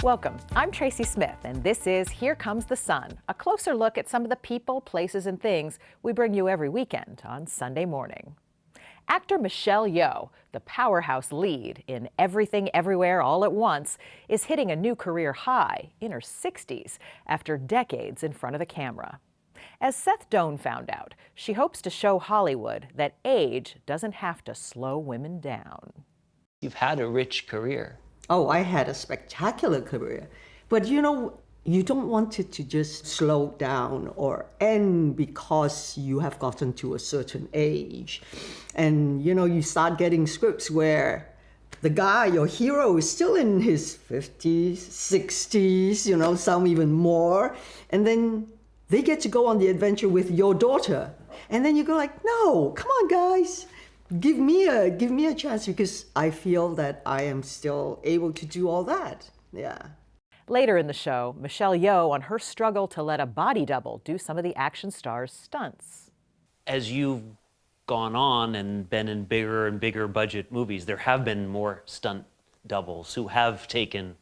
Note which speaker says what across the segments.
Speaker 1: Welcome. I'm Tracy Smith, and this is Here Comes the Sun, a closer look at some of the people, places, and things we bring you every weekend on Sunday morning. Actor Michelle Yeoh, the powerhouse lead in Everything Everywhere All at Once, is hitting a new career high in her 60s after decades in front of the camera. As Seth Doane found out, she hopes to show Hollywood that age doesn't have to slow women down.
Speaker 2: You've had a rich career.
Speaker 3: Oh, I had a spectacular career. But you know, you don't want it to just slow down or end because you have gotten to a certain age. And you know, you start getting scripts where the guy, your hero, is still in his 50s, 60s, you know, some even more. And then they get to go on the adventure with your daughter. And then you go like, no, come on, guys. Give me a chance, because I feel that I am still able to do all that. Yeah.
Speaker 1: Later in the show, Michelle Yeoh on her struggle to let a body double do some of the action star's stunts.
Speaker 2: As you've gone on and been in bigger and bigger budget movies, there have been more stunt doubles who have taken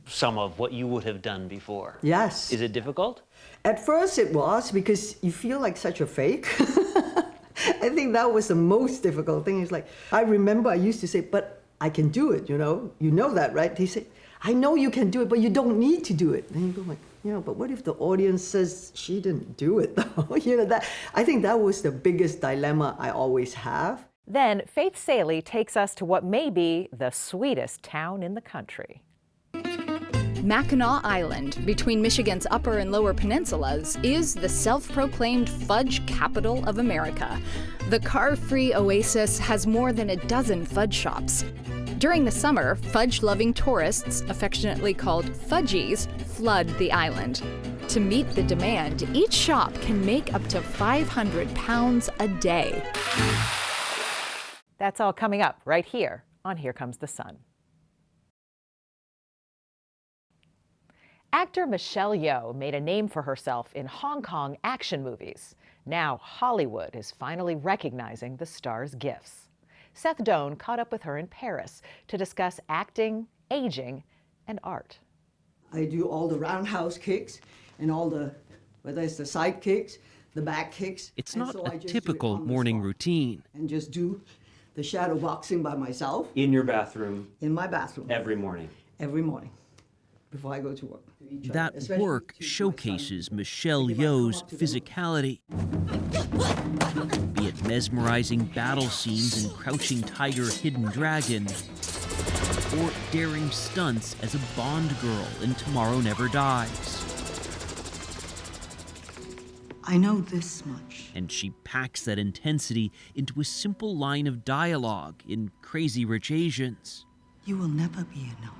Speaker 2: some of what you would have done before.
Speaker 3: Yes.
Speaker 2: Is it difficult?
Speaker 3: At first it was, because you feel like such a fake. I think that was the most difficult thing. It's like, I remember I used to say, but I can do it, you know that, right? He said, I know you can do it, but you don't need to do it. And you go like, but what if the audience says she didn't do it though? I think that was the biggest dilemma I always have.
Speaker 1: Then Faith Salie takes us to what may be the sweetest town in the country.
Speaker 4: Mackinac Island, between Michigan's upper and lower peninsulas, is the self-proclaimed fudge capital of America. The car-free oasis has more than a dozen fudge shops. During the summer, fudge-loving tourists, affectionately called fudgies, flood the island. To meet the demand, each shop can make up to 500 pounds a day.
Speaker 1: That's all coming up right here on Here Comes the Sun. Actor Michelle Yeoh made a name for herself in Hong Kong action movies. Now Hollywood is finally recognizing the star's gifts. Seth Doane caught up with her in Paris to discuss acting, aging, and art.
Speaker 3: I do all the roundhouse kicks and all the, whether it's the side kicks, the back kicks.
Speaker 5: It's not a typical morning routine.
Speaker 3: And just do the shadow boxing by myself.
Speaker 2: In your bathroom?
Speaker 3: In my bathroom.
Speaker 2: Every morning?
Speaker 3: Every morning, before I go to work.
Speaker 5: That work showcases Michelle Yeoh's physicality. Be it mesmerizing battle scenes in Crouching Tiger, Hidden Dragon, or daring stunts as a Bond girl in Tomorrow Never Dies.
Speaker 3: I know this much.
Speaker 5: And she packs that intensity into a simple line of dialogue in Crazy Rich Asians.
Speaker 3: You will never be enough.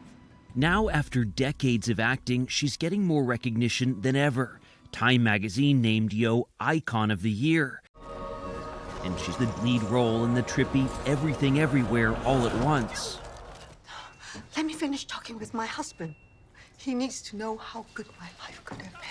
Speaker 5: Now, after decades of acting, she's getting more recognition than ever. Time magazine named Yeoh Icon of the Year. And she's the lead role in the trippy Everything Everywhere All at Once.
Speaker 3: Let me finish talking with my husband. He needs to know how good my life could have been.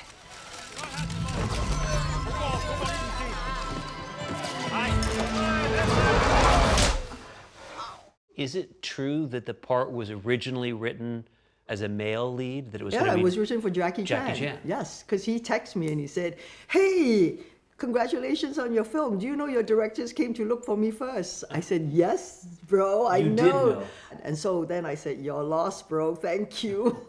Speaker 2: Is it true that the part was originally written as a male lead? That it was
Speaker 3: it was written for Jackie Chan. Yes, because he texted me and he said, hey, congratulations on your film. Do you know your directors came to look for me first? I said, yes, bro, I know.
Speaker 2: You did know.
Speaker 3: And so then I said, you're lost, bro, thank you.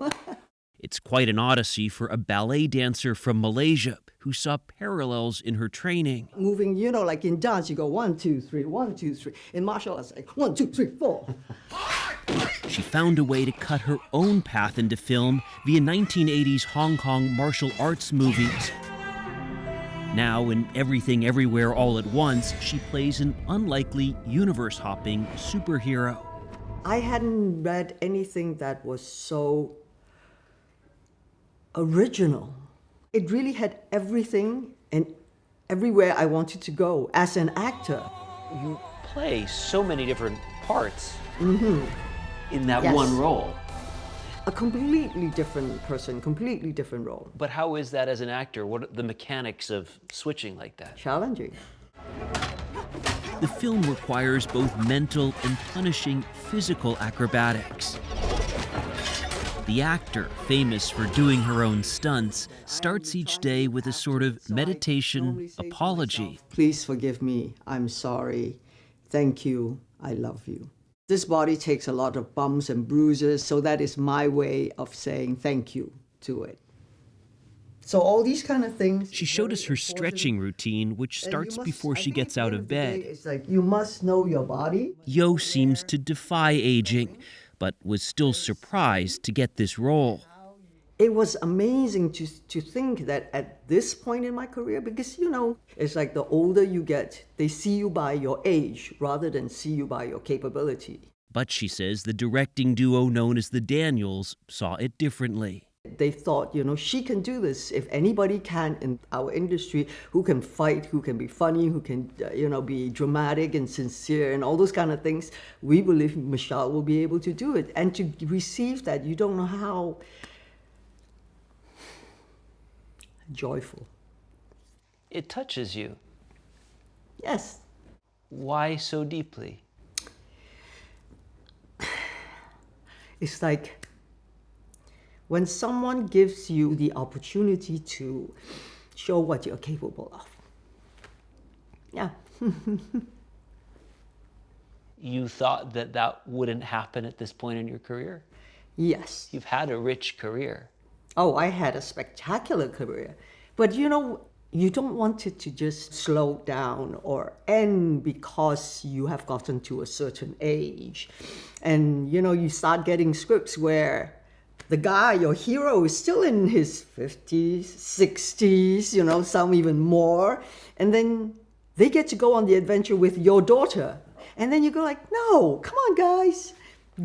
Speaker 5: It's quite an odyssey for a ballet dancer from Malaysia who saw parallels in her training.
Speaker 3: Moving, like in dance, you go 1, 2, 3, 1, 2, 3. In martial arts, like 1, 2, 3, 4.
Speaker 5: She found a way to cut her own path into film via 1980s Hong Kong martial arts movies. Now, in Everything Everywhere All at Once, she plays an unlikely universe-hopping superhero.
Speaker 3: I hadn't read anything that was so original. It really had everything and everywhere I wanted to go as an actor.
Speaker 2: You play so many different parts in that one role.
Speaker 3: A completely different person, completely different role.
Speaker 2: But how is that as an actor? What are the mechanics of switching like that?
Speaker 3: Challenging.
Speaker 5: The film requires both mental and punishing physical acrobatics. The actor, famous for doing her own stunts, starts each day with a sort of meditation apology.
Speaker 3: Please forgive me. I'm sorry. Thank you. I love you. This body takes a lot of bumps and bruises, so that is my way of saying thank you to it. So all these kind of things.
Speaker 5: She showed us her stretching routine, which starts before she gets out of bed.
Speaker 3: It's like you must know your body.
Speaker 5: Yeoh seems to defy aging, but was still surprised to get this role.
Speaker 3: It was amazing to think that at this point in my career, because, you know, it's like the older you get, they see you by your age rather than see you by your capability.
Speaker 5: But she says the directing duo known as the Daniels saw it differently.
Speaker 3: They thought, you know, she can do this. If anybody can in our industry, who can fight, who can be funny, who can, be dramatic and sincere and all those kind of things, we believe Michelle will be able to do it. And to receive that, you don't know how joyful.
Speaker 2: It touches you.
Speaker 3: Yes.
Speaker 2: Why so deeply?
Speaker 3: It's like when someone gives you the opportunity to show what you're capable of. Yeah.
Speaker 2: You thought that wouldn't happen at this point in your career?
Speaker 3: Yes.
Speaker 2: You've had a rich career.
Speaker 3: Oh, I had a spectacular career. But you don't want it to just slow down or end because you have gotten to a certain age. And, you start getting scripts where the guy, your hero, is still in his 50s, 60s, some even more. And then they get to go on the adventure with your daughter. And then you go like, no, come on, guys.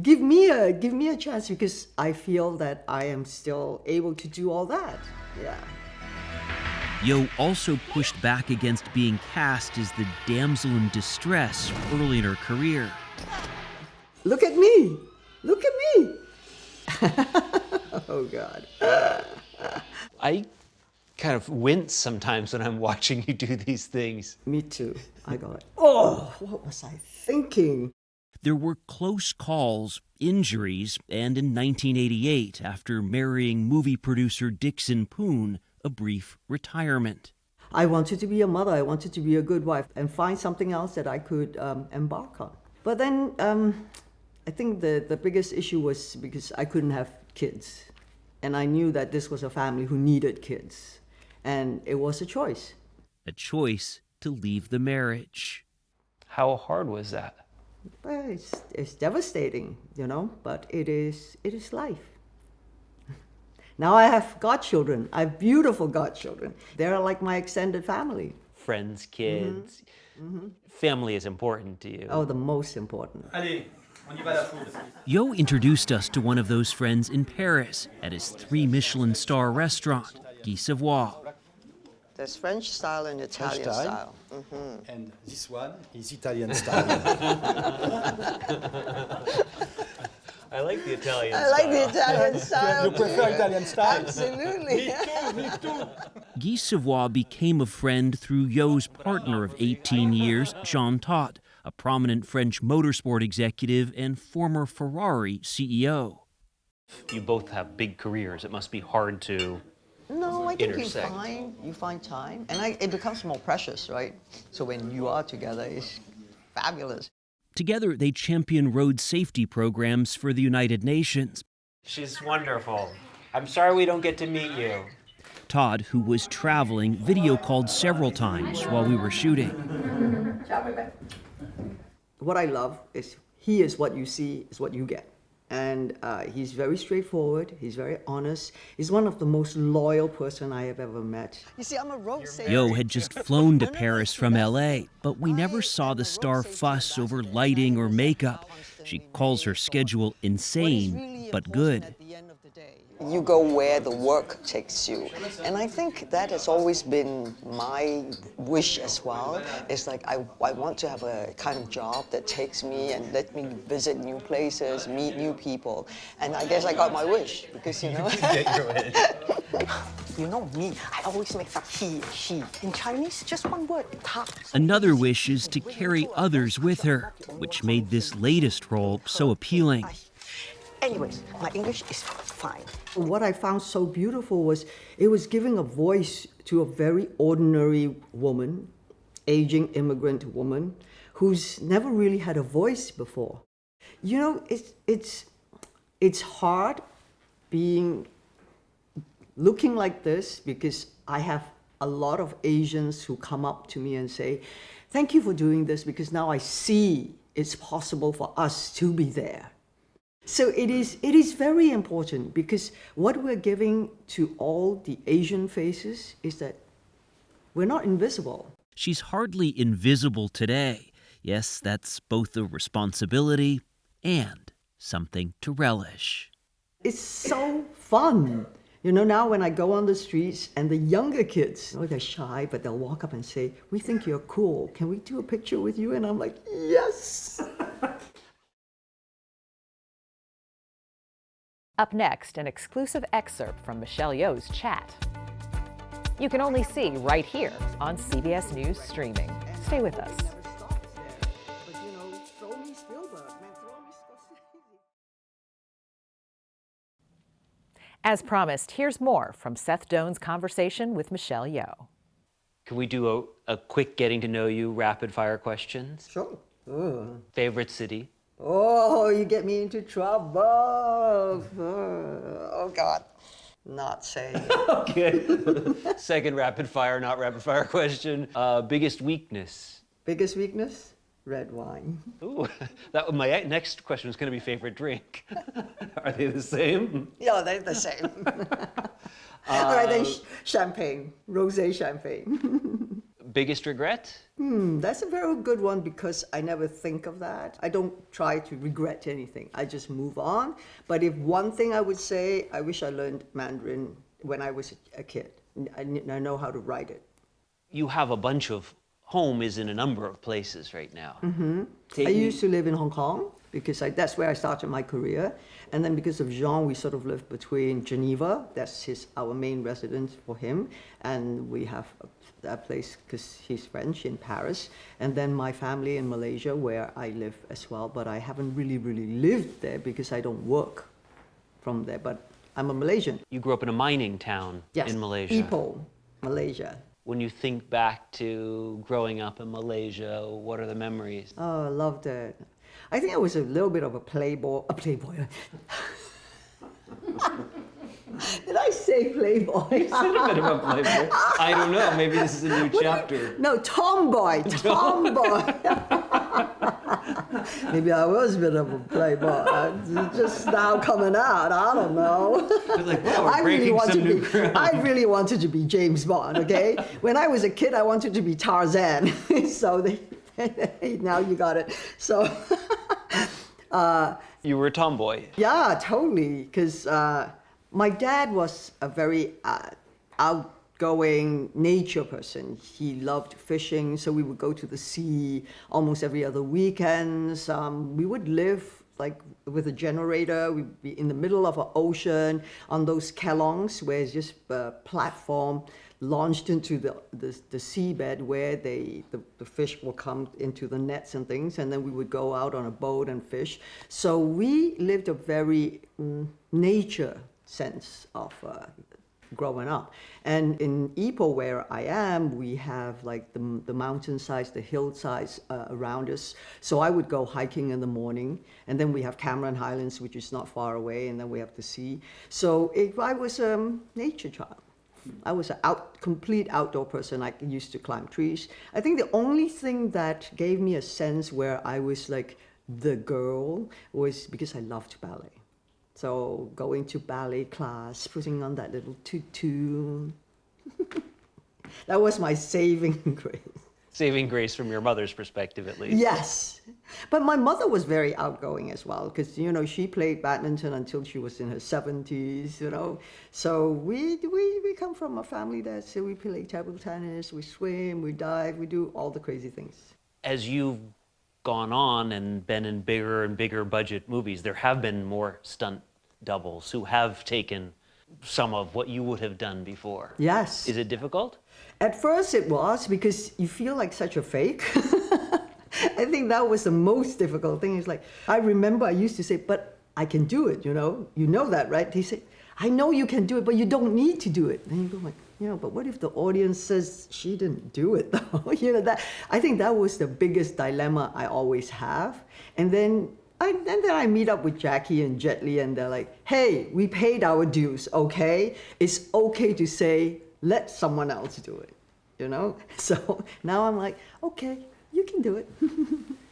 Speaker 3: Give me a chance, because I feel that I am still able to do all that. Yeah.
Speaker 5: Yeoh also pushed back against being cast as the damsel in distress early in her career.
Speaker 3: Look at me. Look at me. Oh, God.
Speaker 2: I kind of wince sometimes when I'm watching you do these things.
Speaker 3: Me too. I go like, oh, what was I thinking?
Speaker 5: There were close calls, injuries, and in 1988, after marrying movie producer Dixon Poon, a brief retirement.
Speaker 3: I wanted to be a mother. I wanted to be a good wife and find something else that I could embark on. But then I think the biggest issue was because I couldn't have kids. And I knew that this was a family who needed kids. And it was a choice.
Speaker 5: A choice to leave the marriage.
Speaker 2: How hard was that?
Speaker 3: Well, it's devastating, but it is life. Now I have godchildren. I have beautiful godchildren. They're like my extended family.
Speaker 2: Friends, kids. Mm-hmm. Family is important to you.
Speaker 3: Oh, the most important.
Speaker 6: Allez, on y va la foule.
Speaker 5: Yeoh introduced us to one of those friends in Paris at his 3 Michelin star restaurant, Guy Savoy.
Speaker 3: There's French style and Italian style. Mm-hmm.
Speaker 6: And this one is Italian style.
Speaker 2: I like the Italian
Speaker 3: I like the Italian style.
Speaker 6: You prefer Italian style?
Speaker 3: Absolutely.
Speaker 6: Me too.
Speaker 5: Guy Savoy became a friend through Yeoh's partner of 18 years, Jean Todt, a prominent French motorsport executive and former Ferrari CEO.
Speaker 2: You both have big careers. It must be hard to
Speaker 3: No, I think
Speaker 2: intersect.
Speaker 3: you find time. And it becomes more precious, right? So when you are together, it's fabulous.
Speaker 5: Together, they champion road safety programs for the United Nations.
Speaker 2: She's wonderful. I'm sorry we don't get to meet you.
Speaker 5: Todd, who was traveling, video called several times while we were shooting.
Speaker 3: What I love is he is what you see is what you get. And he's very straightforward. He's very honest. He's one of the most loyal person I have ever met. You see, I'm a road saver.
Speaker 5: Yeoh had just flown to Paris from L.A., but we never saw the star fuss over lighting or makeup. She calls her schedule insane, but good.
Speaker 3: You go where the work takes you. And I think that has always been my wish as well. It's like I want to have a kind of job that takes me and let me visit new places, meet new people. And I guess I got my wish because,
Speaker 2: You get your wish.
Speaker 7: You know me, I always mix up he and she. In Chinese, just one word, ta.
Speaker 5: Another wish is to carry others with her, which made this latest role so appealing.
Speaker 7: Anyways, my English is fine.
Speaker 3: What I found so beautiful was it was giving a voice to a very ordinary woman, aging immigrant woman, who's never really had a voice before. You know, it's hard looking like this because I have a lot of Asians who come up to me and say, thank you for doing this because now I see it's possible for us to be there. So it is very important because what we're giving to all the Asian faces is that we're not invisible.
Speaker 5: She's hardly invisible today. Yes, that's both a responsibility and something to relish.
Speaker 3: It's so fun. You know, now when I go on the streets and the younger kids, they're shy, but they'll walk up and say, we think you're cool. Can we do a picture with you? And I'm like, yes.
Speaker 1: Up next, an exclusive excerpt from Michelle Yeoh's chat. You can only see right here on CBS News Streaming. Stay with us.
Speaker 3: But you know, throw me Spielberg, man, throw me Scorsese.
Speaker 1: As promised, here's more from Seth Doane's conversation with Michelle Yeoh.
Speaker 2: Can we do a quick getting to know you rapid fire questions?
Speaker 3: Sure.
Speaker 2: Favorite city?
Speaker 3: Oh, you get me into trouble. Oh, God. Not saying.
Speaker 2: Okay. Second rapid fire, not rapid fire question. Biggest weakness?
Speaker 3: Biggest weakness? Red wine.
Speaker 2: Ooh, my next question is going to be favorite drink. Are they the same?
Speaker 3: Yeah, they're the same. All right, then champagne, rosé champagne.
Speaker 2: Biggest regret?
Speaker 3: That's a very good one because I never think of that. I don't try to regret anything. I just move on. But if one thing I would say, I wish I learned Mandarin when I was a kid. I know how to write it.
Speaker 2: You have a bunch of home is in a number of places right now.
Speaker 3: I used to live in Hong Kong because that's where I started my career. And then because of Jean, we sort of lived between Geneva, that's our main residence for him, and we have a place because he's French in Paris, and then my family in Malaysia where I live as well, but I haven't really lived there because I don't work from there, but I'm a Malaysian.
Speaker 2: You grew up in a mining town in Malaysia.
Speaker 3: Ipoh, Malaysia.
Speaker 2: When you think back to growing up in Malaysia, what are the memories?
Speaker 3: Oh, I loved it. I think I was a little bit of a playboy. Did I say playboy?
Speaker 2: You said a bit of a playboy. I don't know. Maybe this is a new chapter.
Speaker 3: No, tomboy. Maybe I was a bit of a playboy. It's just now coming out. I don't know.
Speaker 2: Like, wow, we're breaking some new ground.
Speaker 3: I really wanted to be James Bond. Okay, when I was a kid, I wanted to be Tarzan. So now you got it. So.
Speaker 2: You were a tomboy.
Speaker 3: Yeah, totally. Because my dad was a very outgoing nature person. He loved fishing, so we would go to the sea almost every other weekend. We would live like with a generator. We'd be in the middle of an ocean on those kelongs where it's just a platform launched into the seabed where the fish will come into the nets and things, and then we would go out on a boat and fish. So we lived a very nature sense of growing up. And in Ipoh, where I am, we have like the mountainsides, the hillsides around us. So I would go hiking in the morning, and then we have Cameron Highlands, which is not far away, and then we have the sea. So I was a nature child. I was a complete outdoor person. I used to climb trees. I think the only thing that gave me a sense where I was like the girl was because I loved ballet. So going to ballet class, putting on that little tutu. That was my saving grace.
Speaker 2: Saving grace from your mother's perspective, at least.
Speaker 3: Yes. But my mother was very outgoing as well, because, you know, she played badminton until she was in her 70s, you know. So we come from a family that, so we play table tennis, we swim, we dive, we do all the crazy things.
Speaker 2: As you've gone on and been in bigger and bigger budget movies, there have been more stunt doubles who have taken some of what you would have done before.
Speaker 3: Yes.
Speaker 2: Is it difficult?
Speaker 3: At first it was, because you feel like such a fake. I think that was the most difficult thing. It's like, I remember I used to say, but I can do it, you know? You know that, right? He said, I know you can do it, but you don't need to do it. And you go like, but what if the audience says she didn't do it though? I think that was the biggest dilemma I always have. And then I meet up with Jackie and Jet Li, and they're like, hey, we paid our dues, okay? It's okay to say, let someone else do it, So now I'm like, okay, you can do it.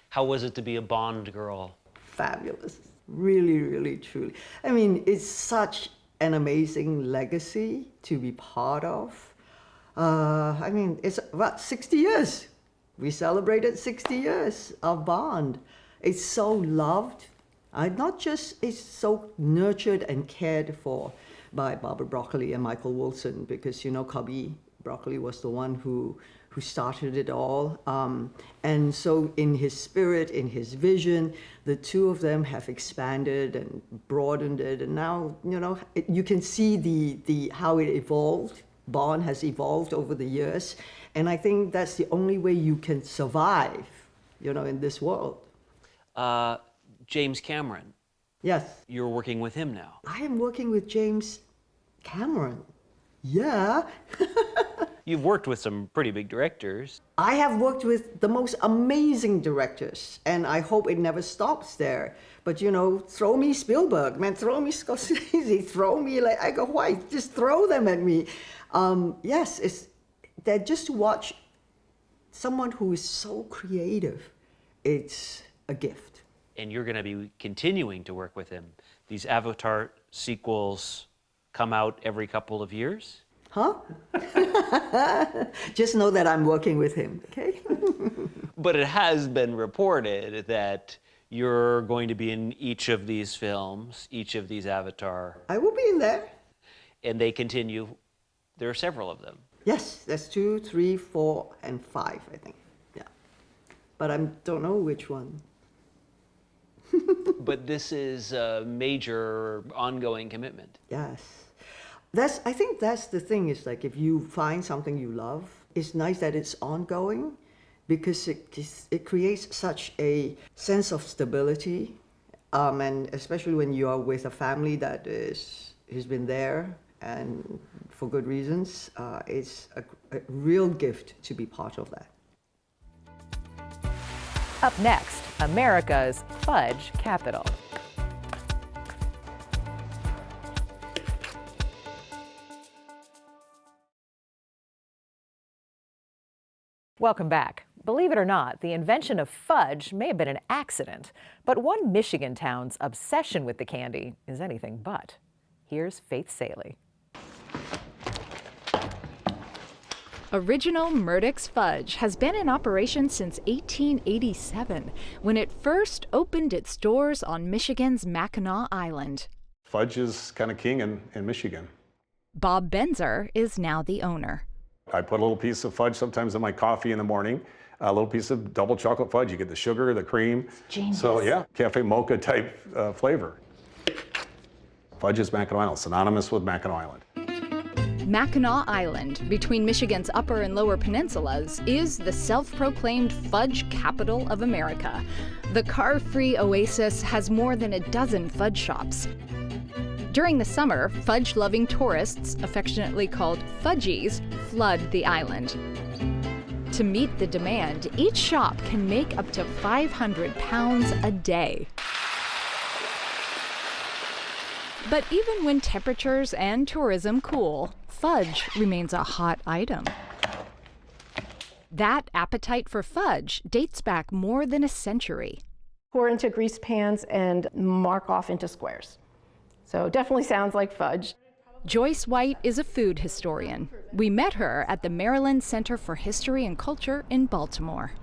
Speaker 2: How was it to be a Bond girl?
Speaker 3: Fabulous. Really, really, truly. I mean, it's such an amazing legacy to be part of. It's about 60 years. We celebrated 60 years of Bond. It's so loved. It's so nurtured and cared for by Barbara Broccoli and Michael Wilson, because, Cubby Broccoli was the one who started it all. And so in his spirit, in his vision, the two of them have expanded and broadened it. And now, you can see the how it evolved. Bond has evolved over the years. And I think that's the only way you can survive, in this world.
Speaker 2: James Cameron.
Speaker 3: Yes.
Speaker 2: You're working with him now.
Speaker 3: I am working with James Cameron. Yeah.
Speaker 2: You've worked with some pretty big directors.
Speaker 3: I have worked with the most amazing directors, and I hope it never stops there. But, throw me Spielberg, man, throw me Scorsese, throw me, I go, why? Just throw them at me. Yes, that just to watch someone who is so creative, it's a gift.
Speaker 2: And you're going to be continuing to work with him. These Avatar sequels come out every couple of years?
Speaker 3: Huh? Just know that I'm working with him, okay?
Speaker 2: But it has been reported that you're going to be in each of these films, each of these Avatar.
Speaker 3: I will be in there.
Speaker 2: And they continue. There are several of them.
Speaker 3: Yes, that's 2, 3, 4, and 5, I think. Yeah. But I don't know which one.
Speaker 2: But this is a major ongoing commitment.
Speaker 3: Yes. I think that's the thing, is like if you find something you love, it's nice that it's ongoing, because it creates such a sense of stability, and especially when you are with a family that has been there and for good reasons, it's a real gift to be part of that.
Speaker 1: Up next, America's fudge capital. Welcome back. Believe it or not, the invention of fudge may have been an accident, but one Michigan town's obsession with the candy is anything but. Here's Faith Salie.
Speaker 4: Original Murdick Fudge has been in operation since 1887, when it first opened its doors on Michigan's Mackinac Island.
Speaker 8: Fudge is kind of king in Michigan.
Speaker 4: Bob Benzer is now the owner.
Speaker 8: I put a little piece of fudge sometimes in my coffee in the morning, a little piece of double chocolate fudge. You get the sugar, the cream.
Speaker 4: Genius.
Speaker 8: So yeah, cafe mocha type flavor. Fudge is Mackinac Island, synonymous with Mackinac Island.
Speaker 4: Mackinac Island, between Michigan's upper and lower peninsulas, is the self-proclaimed fudge capital of America. The car-free oasis has more than a dozen fudge shops. During the summer, fudge-loving tourists, affectionately called fudgies, flood the island. To meet the demand, each shop can make up to 500 pounds a day. But even when temperatures and tourism cool, fudge remains a hot item. That appetite for fudge dates back more than a century.
Speaker 9: Pour into grease pans and mark off into squares. So definitely sounds like fudge.
Speaker 4: Joyce White is a food historian. We met her at the Maryland Center for History and Culture in Baltimore.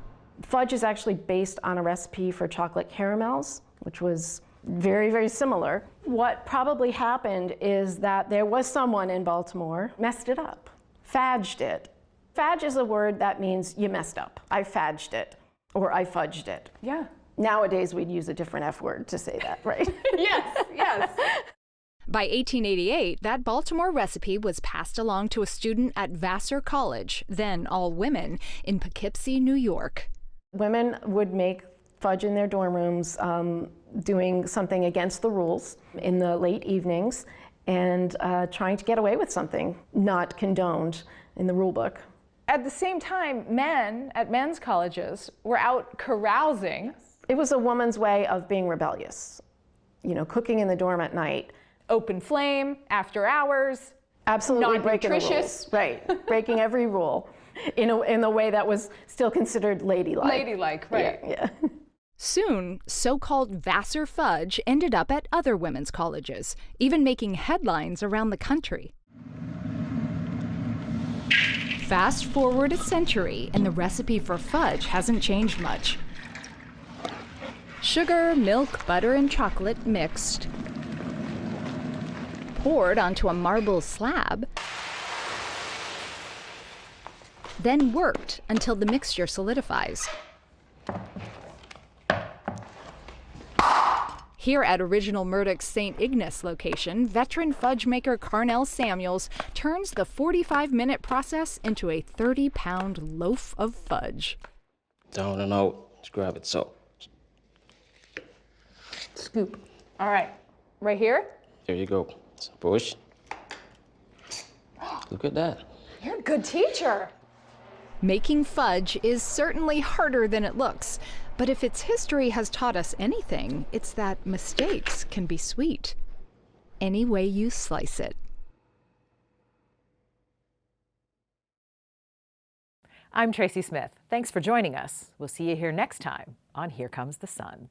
Speaker 9: Fudge is actually based on a recipe for chocolate caramels, which was very, very similar. What probably happened is that there was someone in Baltimore messed it up, fadged it. Fadge is a word that means you messed up. I fadged it, or I fudged it.
Speaker 10: Yeah.
Speaker 9: Nowadays, we'd use a different F word to say that, right?
Speaker 10: Yes, yes.
Speaker 4: By 1888, that Baltimore recipe was passed along to a student at Vassar College, then all women, in Poughkeepsie, New York.
Speaker 9: Women would make fudge in their dorm rooms doing something against the rules in the late evenings and trying to get away with something not condoned in the rule book.
Speaker 10: At the same time, men at men's colleges were out carousing.
Speaker 9: It was a woman's way of being rebellious, you know, cooking in the dorm at night.
Speaker 10: Open flame, after hours.
Speaker 9: Absolutely
Speaker 10: not
Speaker 9: breaking the
Speaker 10: nutritious.
Speaker 9: rules. Right, breaking every rule in a way that was still considered ladylike.
Speaker 10: Ladylike, right.
Speaker 9: Yeah.
Speaker 4: Soon, so-called Vassar Fudge ended up at other women's colleges, even making headlines around the country. Fast forward a century, and the recipe for fudge hasn't changed much. Sugar, milk, butter, and chocolate mixed, poured onto a marble slab, then worked until the mixture solidifies. Here at original Murdick's St. Ignace location, veteran fudge maker Carnell Samuels turns the 45-minute process into a 30-pound loaf of fudge.
Speaker 11: Down and out. Just grab it so.
Speaker 10: Scoop. All right. Right here?
Speaker 11: There you go. So push. Look at that.
Speaker 10: You're a good teacher.
Speaker 4: Making fudge is certainly harder than it looks, but if its history has taught us anything, it's that mistakes can be sweet, any way you slice it.
Speaker 1: I'm Tracy Smith. Thanks for joining us. We'll see you here next time on Here Comes the Sun.